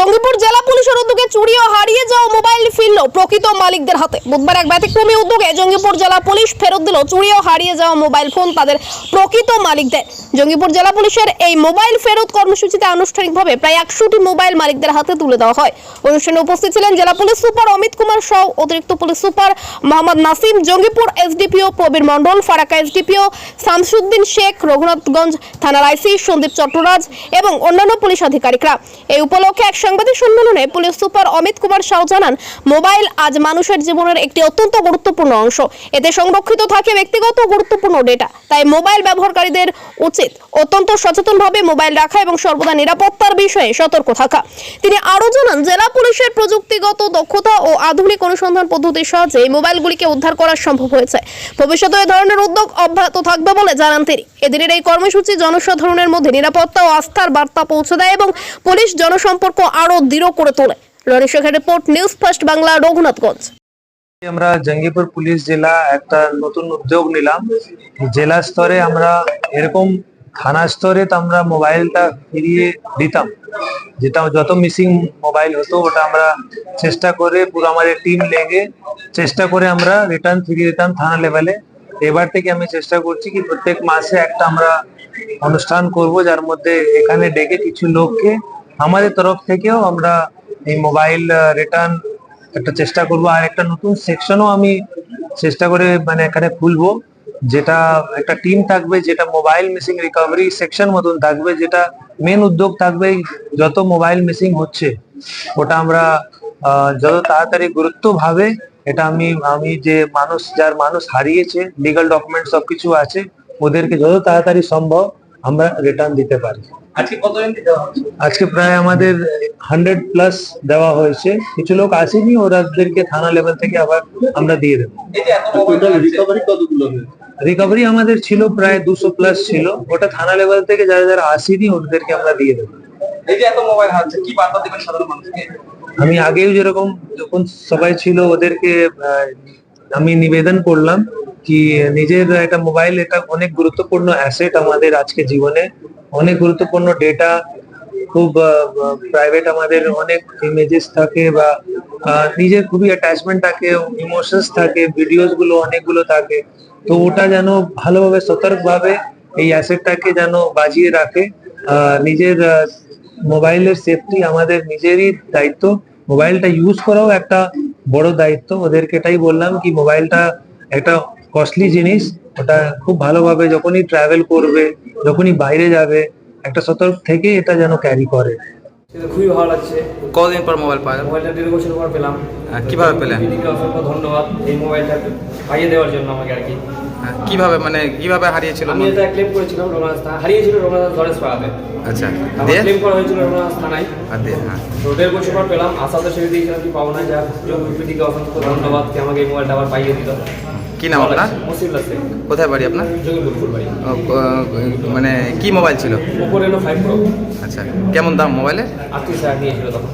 জঙ্গিপুর জেলা পুলিশের উদ্যোগে চুরি ও হারিয়ে যাওয়া মোবাইল ফিরল প্রকৃত মালিকদের হাতে। বুধবার এক ব্যতিক্রমী উদ্যোগে জঙ্গিপুর জেলা পুলিশ ফেরত দিল চুরি ও হারিয়ে যাওয়া মোবাইল ফোন তাদের প্রকৃত মালিকদের। জঙ্গিপুর জেলা পুলিশের এই মোবাইল ফেরত কর্মসূচিতে আনুষ্ঠানিকভাবে প্রায় 100টি মোবাইল মালিকদের হাতে তুলে দেওয়া হয়। অনুষ্ঠানে উপস্থিত ছিলেন জেলা পুলিশ সুপার অমিত কুমার সহ অতিরিক্ত police super Mohammad Nasim, Jangipur SDPO Prabir Mondal, Farakka SDPO Shamsuddin Sheikh, Raghunathganj থানার আইসি সন্দীপ চট্টরাজ এবং অন্যান্য পুলিশ আধিকারিকরা। এই উপলক্ষে এক সাংবাদিক সম্মেলনে পুলিশ সুপার অমিত কুমার সাউ জানান, মোবাইল আজ মানুষের জীবনের একটি অত্যন্ত গুরুত্বপূর্ণ অংশ। এতে সংরক্ষিত থাকে ব্যক্তিগত গুরুত্বপূর্ণ ডেটা। তাই মোবাইল ব্যবহারকারীদের উচিত অত্যন্ত সচেতনভাবে মোবাইল রাখা এবং সর্বদা নিরাপত্তার বিষয়ে সতর্ক থাকা। তিনি আরও জানান, জেলা পুলিশের প্রযুক্তিগত দক্ষতা ও আধুনিক অনুসন্ধান পদ্ধতির সাহায্যে এই মোবাইলগুলিকে উদ্ধার করা সম্ভব হয়েছে। ভবিষ্যতে এই ধরনের উদ্যোগ অব্যাহত থাকবে বলে জানান তিনি। এদিনের এই কর্মসূচি জনসাধারণের মধ্যে নিরাপত্তা ও আস্থার বার্তা পৌঁছে দেয় এবং পুলিশ জনসম্পর্ক আরও দৃঢ় করে তোলে। রনি শেখের report, news first Bangla, Raghunathganj. আমরা জঙ্গিপুর পুলিশ জেলা একটা নতুন উদ্যোগ নিলাম। জেলা স্তরে আমরা এরকম থানা স্তরে তো আমরা মোবাইলটা ফিরিয়ে দিতাম, যেটা যত মিসিং মোবাইল হতো ওটা আমরা চেষ্টা করে পুরো আমাদের টিম লেগে চেষ্টা করে আমরা রিটার্ন ফিরিয়ে দিতাম থানা লেভেলে। এবার থেকে আমি চেষ্টা করছি কি প্রত্যেক মাসে একটা আমরা অনুষ্ঠান করব, যার মধ্যে এখানে ডেকে কিছু লোককে আমাদের তরফ থেকেও আমরা এই মোবাইল রিটার্ন একটা চেষ্টা করব। আর একটা নতুন সেকশনও আমি চেষ্টা করে এখানে খুলবো, যেটা একটা টিম থাকবে, যেটা মোবাইল মিসিং রিকভারি সেকশন মতন থাকবে, যেটা মেন উদ্যোগ থাকবে যত মোবাইল মিসিং হচ্ছে ওটা আমরা যত তাড়াতাড়ি গুরুত্বভাবে এটা আমি যে যার মানুষ হারিয়েছে, লিগাল ডকুমেন্ট সবকিছু আছে, ওদেরকে যত তাড়াতাড়ি সম্ভব আমরা রিটার্ন দিতে পারি। আজকে কতজন দেওয়া হচ্ছে? আজকে প্রায় আমাদের 100+ দেওয়া হয়েছে। কিছু লোক আসেনি, ওদেরকে থানা লেভেল থেকে আবার আমরা দিয়ে দেবো। রিকভারি আমাদের ছিল প্রায় 200+ ছিল, ওটা থানা লেভেল থেকে যারা যারা আসেনি ওদেরকে আমরা দিয়ে দেবো। এই যে এত মোবাইল হারাচ্ছে, কি বার্তা দেবেন সাধারণ মানুষকে? আমি আগেও যেরকম যখন সবাই ছিল ওদেরকে আমি নিবেদন করলাম কি নিজের একটা মোবাইল এটা অনেক গুরুত্বপূর্ণ অ্যাসেট আমাদের আজকে জীবনে, অনেক গুরুত্বপূর্ণ ডেটা, খুব প্রাইভেট আমাদের অনেক ইমেজেস থাকে বা নিজের খুবই অ্যাটাচমেন্ট থাকে, ইমোশনস থাকে, ভিডিওস গুলো অনেকগুলো থাকে। তো ওটা যেন ভালোভাবে সতর্কভাবে এই অ্যাসেটটাকে যেন বাজিয়ে রাখে। নিজের মোবাইলের সেফটি আমাদের নিজেরই দায়িত্ব, মোবাইলটা ইউজ করাও একটা বড় দায়িত্ব। ওদেরকে এটাই বললাম কি মোবাইলটা একটা কস্টলি জিনিস, ওটা খুব ভালোভাবে যখনই ট্রাভেল করবে, যখনই বাইরে যাবে, একটা সতর্ক থেকে এটা যেন ক্যারি করে। খুবই ভালো লাগছে। কতদিন পর মোবাইল পাওয়া? মোবাইলটা 1.5 বছর পর পেলাম। কিভাবে পেলেন? দিদিকে অসংখ্য ধন্যবাদ এই মোবাইলটা পাইয়ে দেওয়ার জন্য আমাকে আর কি। কিভাবে হারিয়েছিল? আমি এটা ক্লেম করেছিলাম রঘুনাথ থানা, হারিয়েছিল রঘুনাথ ধরেশ পাড়াতে। আচ্ছা, দিয়ে ক্লেম করা হয়েছিল রঘুনাথ থানায়। হ্যাঁ, তো 1.5 বছর পর পেলাম, আশাতে ছেড়ে দিয়েছিলাম কি পাবো না। যা দিদিকে অসংখ্য ধন্যবাদ কি আমাকে এই মোবাইলটা আবার পাইয়ে দিল। কি নাম আপনার? মুসিবুল্লাহ শেখ। কোথায় বাড়ি আপনার? জঙ্গিপুর বাড়ি। কি মোবাইল ছিল? Oppo Reno 5 Pro। আচ্ছা, কেমন দাম মোবাইলের? 38,000 নিয়েছিল তখন।